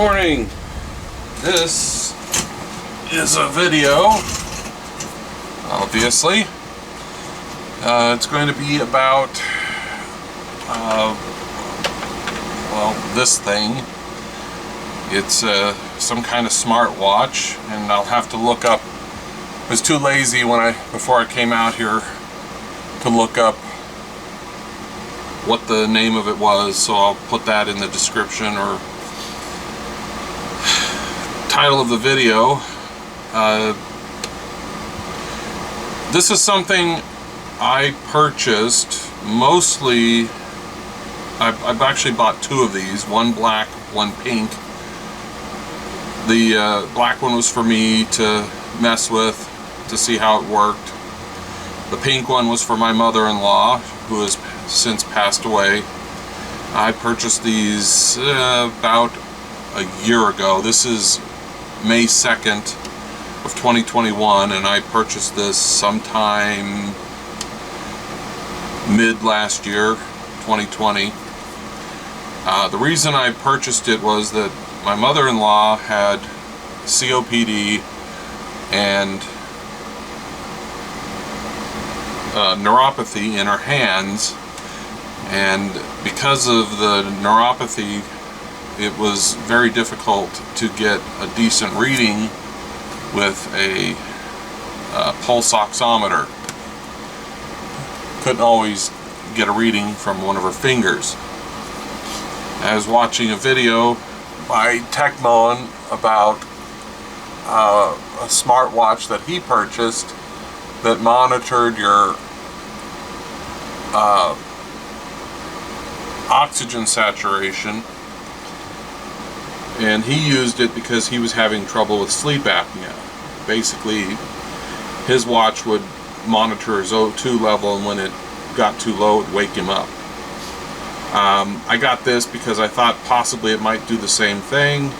morning. This is a video, obviously. It's going to be about, well, this thing. It's some kind of smartwatch, and I'll have to look up. I was too lazy before I came out here to look up what the name of it was, so I'll put that in the description or title of the video. This is something I purchased mostly. I've actually bought two of these, one black, one pink. The black one was for me to mess with, to see how it worked. The pink one was for my mother-in-law, who has since passed away. I purchased these about a year ago. This is May 2nd of 2021, and I purchased this sometime mid last year, 2020. The reason I purchased it was that my mother-in-law had COPD and neuropathy in her hands, and because of the neuropathy, it was very difficult to get a decent reading with a pulse oximeter. Couldn't always get a reading from one of her fingers. I was watching a video by Techmon about a smartwatch that he purchased that monitored your oxygen saturation, and he used it because he was having trouble with sleep apnea. Basically, his watch would monitor his O2 level, and when it got too low, it would wake him up. I got this because I thought possibly it might do the same thing,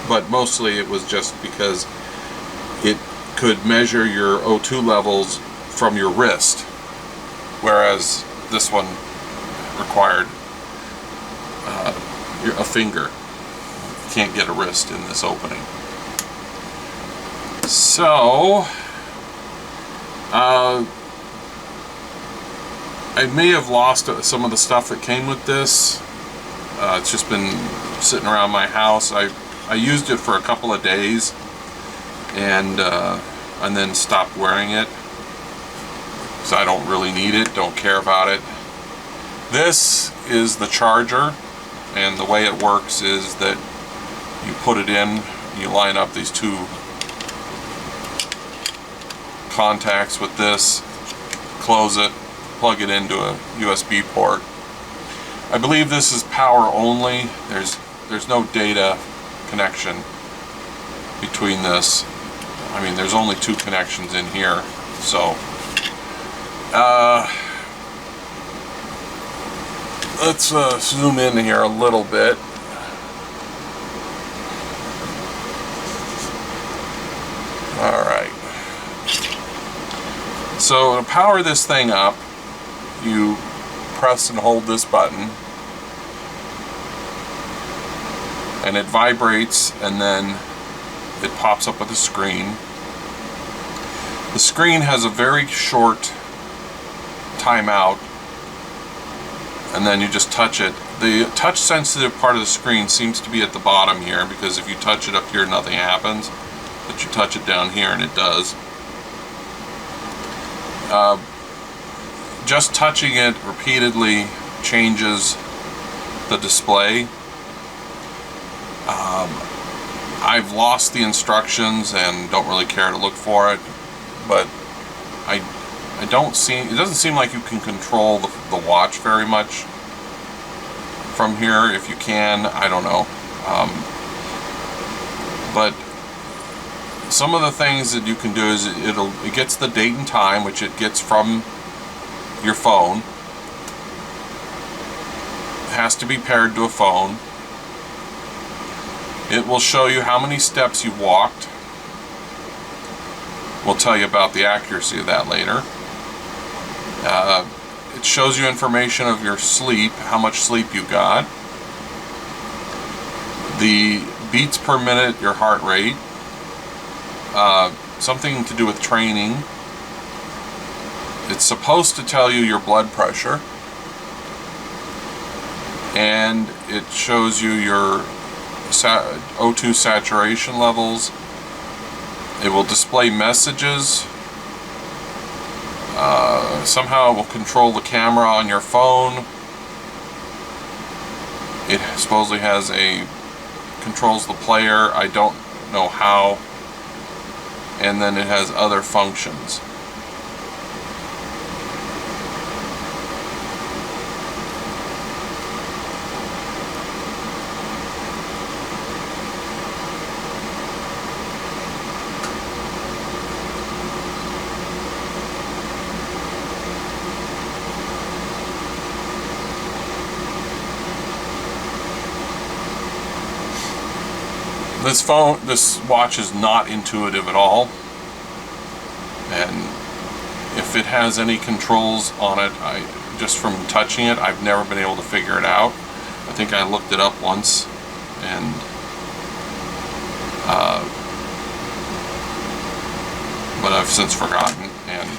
but mostly it was just because it could measure your O2 levels from your wrist, whereas this one required a finger. You can't get a wrist in this opening. So I may have lost some of the stuff that came with this. It's just been sitting around my house. I used it for a couple of days and then stopped wearing it, so I don't really need it, don't care about it. This is the charger, and the way it works is that you put it in, you line up these two contacts with this, close it, plug it into a USB port. I believe this is power only. There's no data connection between this. I mean, there's only two connections in here, so let's zoom in here a little bit. Alright, so to power this thing up, you press and hold this button, and it vibrates, and then it pops up with a screen. The screen has a very short timeout, and then you just touch it. The touch sensitive part of the screen seems to be at the bottom here, because if you touch it up here, nothing happens, but you touch it down here and it does. Just touching it repeatedly changes the display. I've lost the instructions and don't really care to look for it, but I don't see, it doesn't seem like you can control the watch very much from here. If you can, I don't know. But some of the things that you can do is it gets the date and time, which it gets from your phone. It has to be paired to a phone. It will show you how many steps you walked. We'll tell you about the accuracy of that later. It shows you information of your sleep, how much sleep you got. The beats per minute, your heart rate, something to do with training. It's supposed to tell you your blood pressure, and it shows you your O2 saturation levels. It will display messages. Somehow it will control the camera on your phone. It supposedly controls the player. I don't know how. And then it has other functions. This watch is not intuitive at all, and if it has any controls on it, just from touching it, I've never been able to figure it out. I think I looked it up once, and but I've since forgotten. And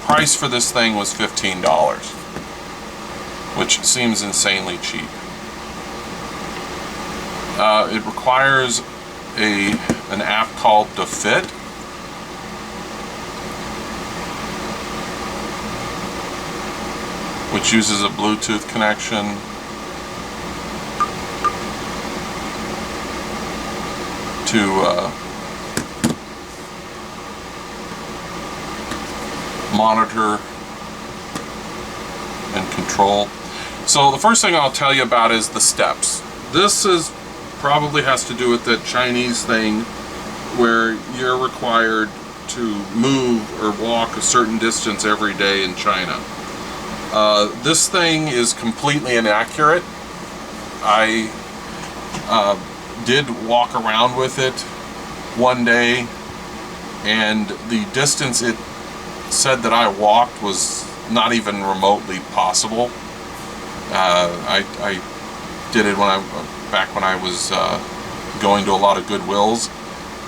price for this thing was $15, which seems insanely cheap. It requires an app called Fit, which uses a Bluetooth connection to monitor and control. So the first thing I'll tell you about is the steps. This probably has to do with that Chinese thing where you're required to move or walk a certain distance every day in China. This thing is completely inaccurate. I did walk around with it one day, and the distance it said that I walked was not even remotely possible. I did it back when I was going to a lot of Goodwills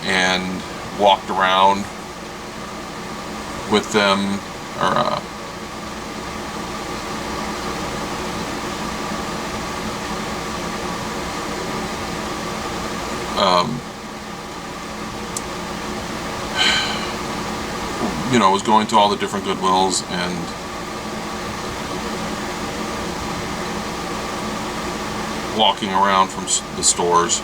and walked around with them, or you know, was going to all the different Goodwills and walking around from the stores.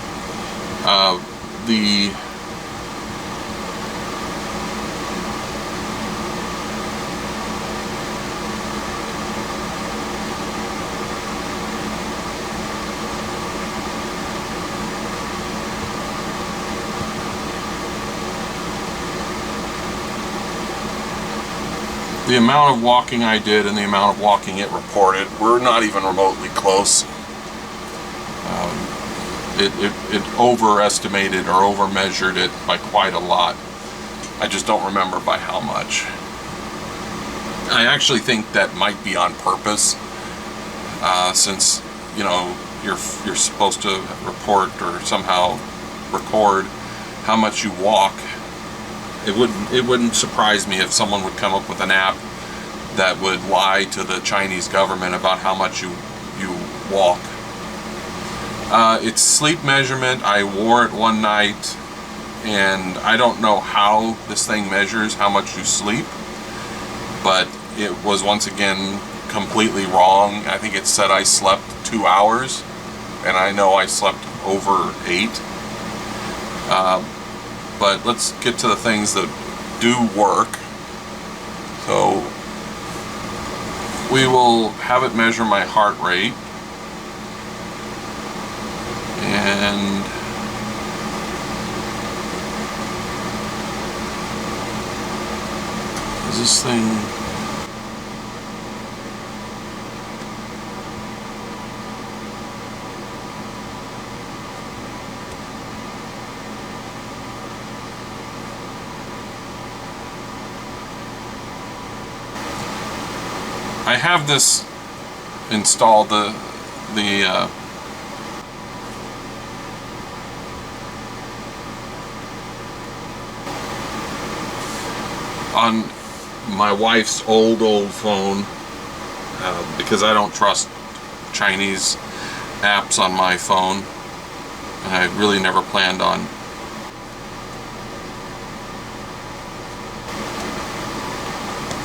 The amount of walking I did and the amount of walking it reported were not even remotely close. It overestimated or overmeasured it by quite a lot. I just don't remember by how much. I actually think that might be on purpose, since, you know, you're supposed to report or somehow record how much you walk. It wouldn't surprise me if someone would come up with an app that would lie to the Chinese government about how much you walk. It's sleep measurement. I wore it one night, and I don't know how this thing measures how much you sleep, but it was once again completely wrong. I think it said I slept 2 hours, and I know I slept over 8. But let's get to the things that do work. So we will have it measure my heart rate, and is this thing I have this installed, on my wife's old phone, because I don't trust Chinese apps on my phone, and I really never planned on.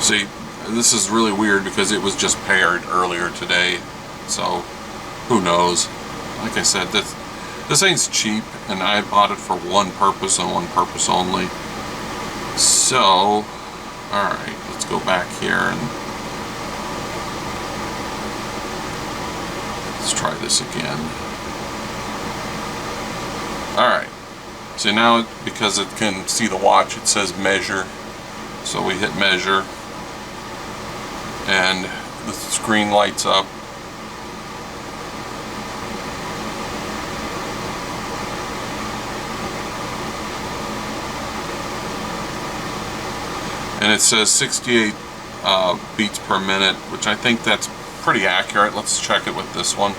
See, this is really weird because it was just paired earlier today, so who knows. Like I said, this ain't cheap, and I bought it for one purpose and one purpose only. So, alright, let's go back here and let's try this again. Alright, so now because it can see the watch, it says measure. So we hit measure, and the screen lights up. And it says 68 beats per minute, which I think that's pretty accurate. Let's check it with this one.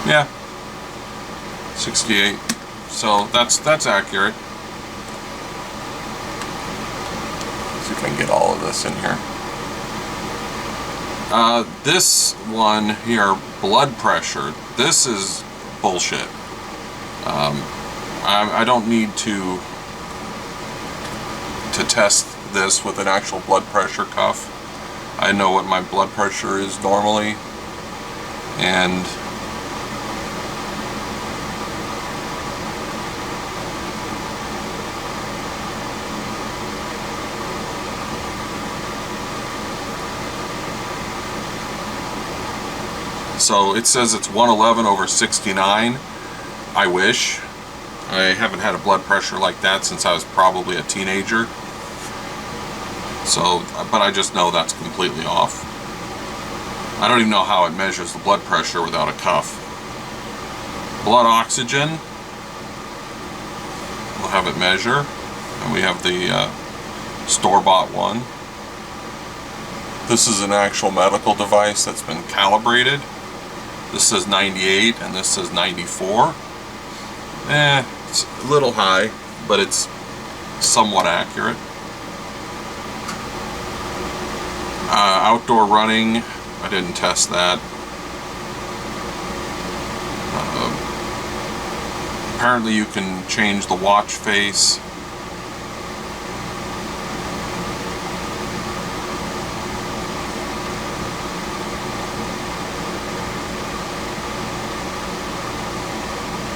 Yeah, 68. So that's accurate. Let's see if I can get all of this in here. This one here, blood pressure, this is bullshit. I don't need to test this with an actual blood pressure cuff. I know what my blood pressure is normally, and so it says it's 111/69. I wish. I haven't had a blood pressure like that since I was probably a teenager. So, but I just know that's completely off. I don't even know how it measures the blood pressure without a cuff. Blood oxygen, we'll have it measure. And we have the store-bought one. This is an actual medical device that's been calibrated. This says 98 and this says 94. It's a little high, but it's somewhat accurate. Outdoor running, I didn't test that. Apparently you can change the watch face.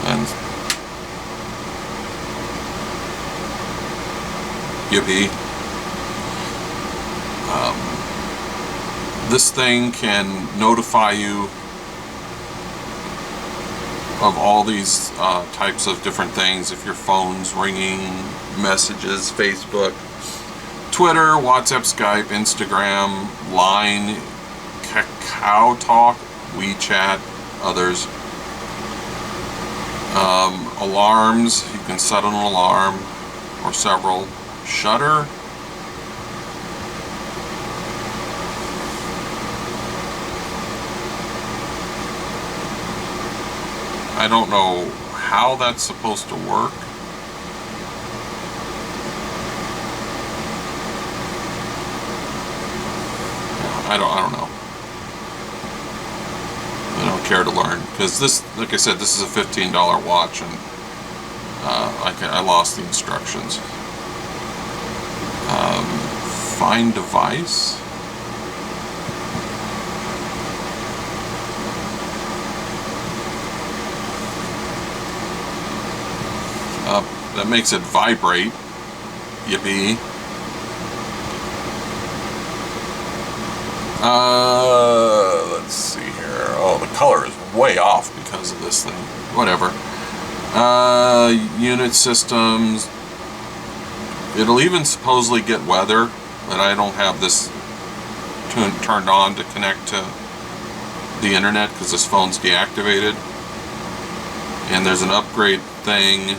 And yippee. This thing can notify you of all these types of different things. If your phone's ringing, messages, Facebook, Twitter, WhatsApp, Skype, Instagram, Line, Kakao Talk, WeChat, others. Alarms, you can set an alarm or several. Shutter. I don't know how that's supposed to work. I don't know. I don't care to learn, because this, like I said, this is a $15 watch, and I lost the instructions. Find device. That makes it vibrate. Yippee. Let's see here. Oh, the color is way off because of this thing. Whatever. Unit systems. It'll even supposedly get weather, but I don't have this turned on to connect to the internet because this phone's deactivated. And there's an upgrade thing.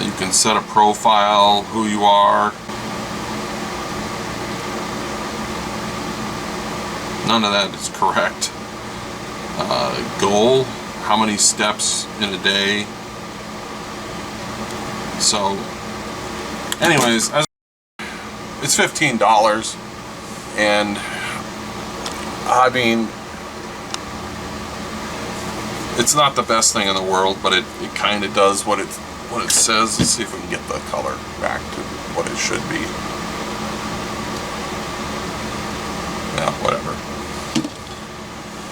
You can set a profile, who you are. None of that is correct. goal, how many steps in a day. So anyways, it's $15, and I mean, it's not the best thing in the world, but it kind of does what it says. Let's see if we can get the color back to what it should be. Yeah, whatever.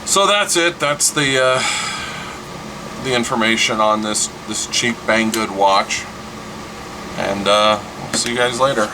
So that's it. That's the information on this cheap Banggood watch, and we'll see you guys later.